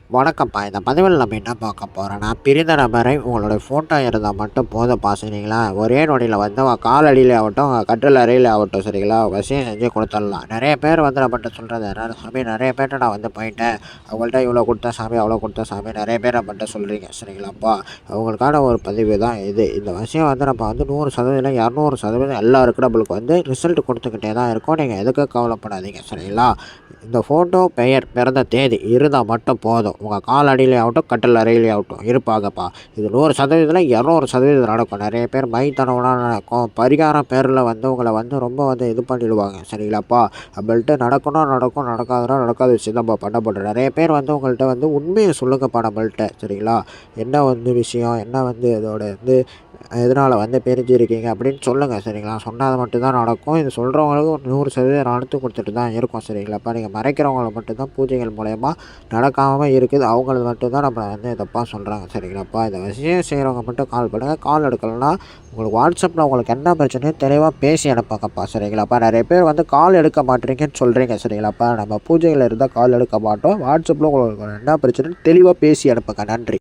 வணக்கம்ப்பா. இந்த பதிவில் நம்ம என்ன பார்க்க போறோம்னா, பிரிந்த நபரை உங்களுடைய ஃபோட்டோ இருந்தால் மட்டும் போதும்ப்பா சரிங்களா? ஒரே நொடியில வந்து உங்க காலடியிலே ஆகட்டும், உங்க கட்டில் அறையிலே ஆகட்டும் சரிங்களா? வசியம் செஞ்சு குடுத்துடலாம். நெறைய பேர் வந்து நம்மட்ட சொல்றது என்னன்னா, "சாமி நெறைய பேர்ட்ட நான் வந்து போயிட்டேன். அவங்கள்ட்ட இவ்வளோ குடுத்தேன் சாமி, அவ்வளோ குடுத்தேன் சாமி." நெறைய பேர் நம்மட்ட சொல்றீங்க சரிங்களாப்பா? அவங்களுக்கான ஒரு பதிவு தான் இது. இந்த விஷயம் வந்து நம்ம வந்து 100% 200% எல்லாருக்கும் நம்மளுக்கு வந்து ரிசல்ட் குடுத்துக்கிட்டே தான் இருக்கும். நீங்க எதுக்கும் கவலைப்படாதீங்க சரிங்களா? இந்த ஃபோட்டோ, பெயர், பிறந்த தேதி இருந்தா மட்டும் போதும். உங்க கால் அடியிலே ஆகட்டும், கட்டில் அறையிலே ஆகட்டும் இருப்பாங்கப்பா. இது 100%ல 200% நடக்கும். நெறைய பேர் மைத்தனம்லாம் நடக்கும். பரிகாரம் பேர்ல வந்து உங்கள வந்து ரொம்ப வந்து இது பண்ணிடுவாங்க. சரிங்களாப்பா? நம்மள்ட்ட நடக்கும்னா நடக்கும், நடக்காதுன்னா நடக்காத விஷயம் தான்ப்பா பண்ணப்படும். நெறைய பேர் வந்து உங்கள்ட்ட வந்து உண்மைய சொல்லுங்கப்பா நம்மள்ட்ட. சரிங்களா? என்ன வந்து விஷயம்? என்ன வந்து இதோட வந்து எதனால வந்து பிரிஞ்சிருக்கீங்க அப்படின்னு சொல்லுங்க. சரிங்களா? சொன்னா அது மட்டும் தான் நடக்கும். இது சொல்றவங்களுக்கு ஒரு 100% நடத்தி குடுத்துட்டு தான் இருக்கோம். சரிங்களாப்பா? நீங்க மறைக்கிறவங்கள மட்டும் தான் பூஜைகள் மூலியமா நடக்காம இருக்குது. அவங்கள மட்டும் தான் நம்ம வந்து தப்பா சொல்றாங்க. சரிங்களாப்பா? இந்த விஷயம் செய்றவங்க மட்டும் கால் பண்ணுங்க. கால் எடுக்கலன்னா, உங்களுக்கு WhatsAppல உங்களுக்கு என்ன பிரச்சனையும் தெளிவா பேசி அனுப்புங்கப்பா. சரிங்களாப்பா? நெறைய பேர் வந்து கால் எடுக்க மாட்றீங்கன்னு சொல்றீங்க. சரிங்களாப்பா? நம்ம பூஜைகள் இருந்தா கால் எடுக்க மாட்டோம். WhatsAppல உங்களுக்கு என்ன பிரச்சனைன்னு தெளிவா பேசி அனுப்புங்க. நன்றி.